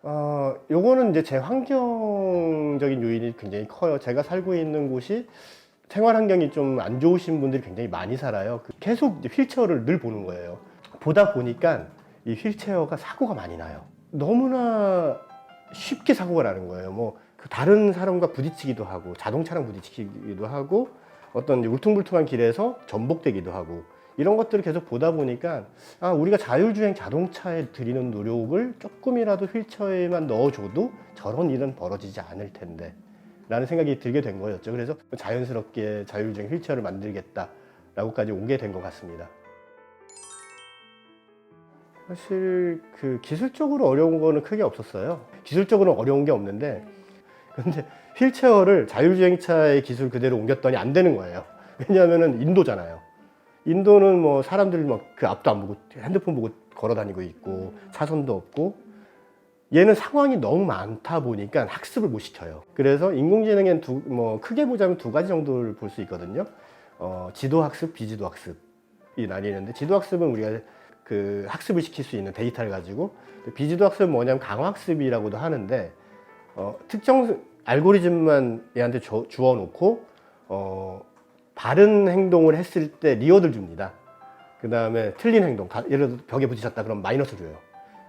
요거는 이제 제 환경적인 요인이 굉장히 커요. 제가 살고 있는 곳이 생활 환경이 좀 안 좋으신 분들이 굉장히 많이 살아요. 계속 이제 휠체어를 늘 보는 거예요. 보다 보니까 이 휠체어가 사고가 많이 나요. 너무나 쉽게 사고가 나는 거예요. 그 다른 사람과 부딪히기도 하고, 자동차랑 부딪히기도 하고, 어떤 이제 울퉁불퉁한 길에서 전복되기도 하고, 이런 것들을 계속 보다 보니까 우리가 자율주행 자동차에 들이는 노력을 조금이라도 휠체어에만 넣어줘도 저런 일은 벌어지지 않을 텐데 라는 생각이 들게 된 거였죠. 그래서 자연스럽게 자율주행 휠체어를 만들겠다 라고까지 오게 된 것 같습니다. 사실 기술적으로 어려운 거는 크게 없었어요. 기술적으로 어려운 게 없는데, 근데 휠체어를 자율주행차의 기술 그대로 옮겼더니 안 되는 거예요. 왜냐하면 인도잖아요. 인도는 뭐 사람들 막 그 앞도 안 보고 핸드폰 보고 걸어 다니고 있고 차선도 없고, 얘는 상황이 너무 많다 보니까 학습을 못 시켜요. 그래서 인공지능엔 크게 보자면 두 가지 정도를 볼 수 있거든요. 지도 학습, 비지도 학습이 나뉘는데, 지도 학습은 우리가 그 학습을 시킬 수 있는 데이터를 가지고, 비지도 학습은 뭐냐면 강화학습이라고도 하는데, 특정 알고리즘만 얘한테 주어 놓고 바른 행동을 했을 때 리워드를 줍니다. 그 다음에 틀린 행동, 예를 들어 벽에 부딪혔다 그럼 마이너스 줘요.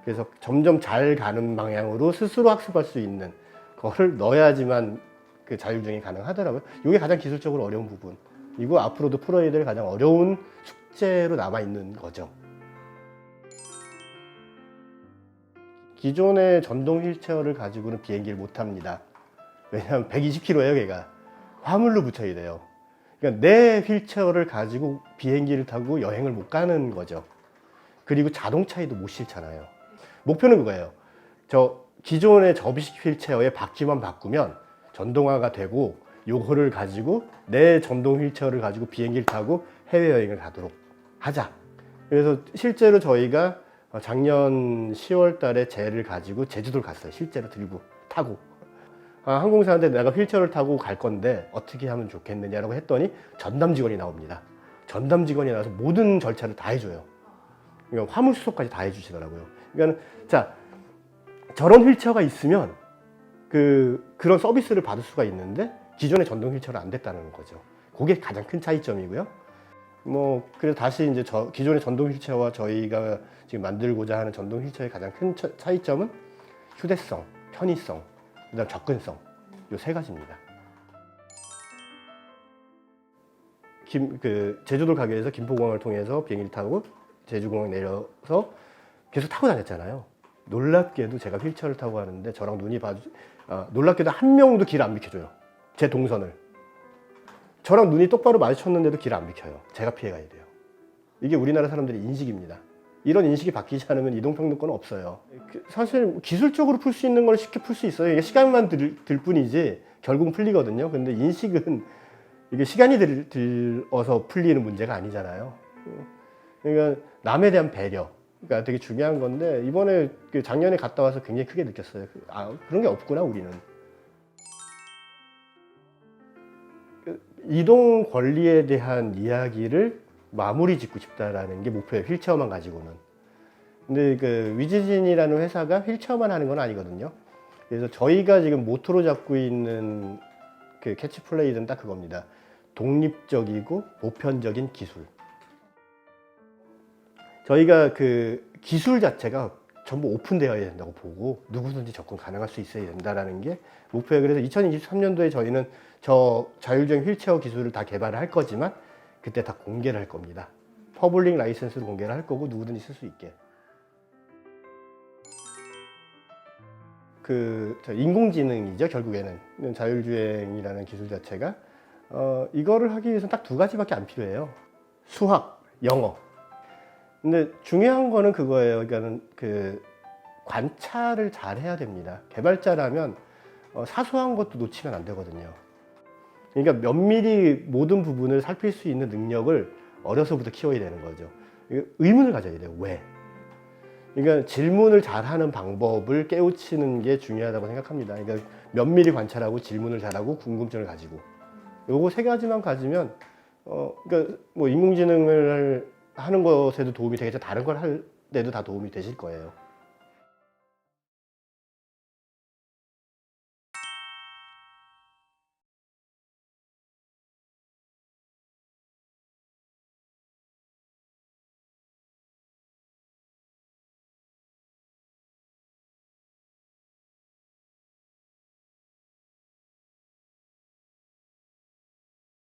그래서 점점 잘 가는 방향으로 스스로 학습할 수 있는 거를 넣어야지만 그 자율주행이 가능하더라고요. 이게 가장 기술적으로 어려운 부분. 이거 앞으로도 풀어야 될 가장 어려운 숙제로 남아있는 거죠. 기존의 전동 휠체어를 가지고는 비행기를 못 합니다. 왜냐하면 120kg예요, 걔가. 화물로 붙여야 돼요. 그러니까 내 휠체어를 가지고 비행기를 타고 여행을 못 가는 거죠. 그리고 자동차에도 못 실잖아요. 목표는 그거예요. 기존의 접이식 휠체어의 바퀴만 바꾸면 전동화가 되고, 요거를 가지고 내 전동 휠체어를 가지고 비행기를 타고 해외여행을 가도록 하자. 그래서 실제로 저희가 작년 10월 달에 쟤를 가지고 제주도를 갔어요. 실제로 들고 타고. 항공사한테 내가 휠체어를 타고 갈 건데 어떻게 하면 좋겠느냐라고 했더니 전담 직원이 나옵니다. 전담 직원이 나와서 모든 절차를 다 해줘요. 그러니까 화물 수속까지 다 해주시더라고요. 그러니까 자, 저런 휠체어가 있으면 그런 서비스를 받을 수가 있는데, 기존의 전동 휠체어는 안 됐다는 거죠. 그게 가장 큰 차이점이고요. 그래서 다시 이제 기존의 전동 휠체어와 저희가 지금 만들고자 하는 전동 휠체어의 가장 큰 차이점은 휴대성, 편의성, 그다음 접근성, 이 세 가지입니다. 제주도 가기 위해서 김포공항을 통해서 비행기를 타고 제주공항 내려서 계속 타고 다녔잖아요. 놀랍게도 제가 휠체어를 타고 가는데 저랑 놀랍게도 한 명도 길 안 비켜줘요. 제 동선을. 저랑 눈이 똑바로 마주쳤는데도 길 안 비켜요. 제가 피해가야 돼요. 이게 우리나라 사람들의 인식입니다. 이런 인식이 바뀌지 않으면 이동평등권은 없어요. 사실 기술적으로 풀 수 있는 걸 쉽게 풀 수 있어요. 이게 시간만 들 뿐이지 결국은 풀리거든요. 근데 인식은 이게 시간이 들어서 풀리는 문제가 아니잖아요. 그러니까 남에 대한 배려가 되게 중요한 건데, 이번에 작년에 갔다 와서 굉장히 크게 느꼈어요. 그런 게 없구나, 우리는. 이동 권리에 대한 이야기를 마무리 짓고 싶다라는 게 목표예요. 휠체어만 가지고는. 근데 위지진이라는 회사가 휠체어만 하는 건 아니거든요. 그래서 저희가 지금 모토로 잡고 있는 캐치플레이는 딱 그겁니다. 독립적이고 보편적인 기술. 저희가 기술 자체가 전부 오픈되어야 된다고 보고, 누구든지 접근 가능할 수 있어야 된다라는 게 목표예요. 그래서 2023년도에 저희는 자율주행 휠체어 기술을 다 개발을 할 거지만, 그때 다 공개를 할 겁니다. 퍼블릭 라이센스로 공개를 할 거고, 누구든지 쓸 수 있게. 인공지능이죠, 결국에는. 자율주행이라는 기술 자체가. 이거를 하기 위해서는 딱 두 가지밖에 안 필요해요. 수학, 영어. 근데 중요한 거는 그거예요. 그러니까 관찰을 잘 해야 됩니다. 개발자라면 사소한 것도 놓치면 안 되거든요. 그러니까 면밀히 모든 부분을 살필 수 있는 능력을 어려서부터 키워야 되는 거죠. 의문을 가져야 돼요. 왜? 그러니까 질문을 잘하는 방법을 깨우치는 게 중요하다고 생각합니다. 그러니까 면밀히 관찰하고 질문을 잘하고 궁금증을 가지고, 요거 세 가지만 가지면 그러니까 인공지능을 하는 것에도 도움이 되겠죠. 다른 걸 할 때도 다 도움이 되실 거예요.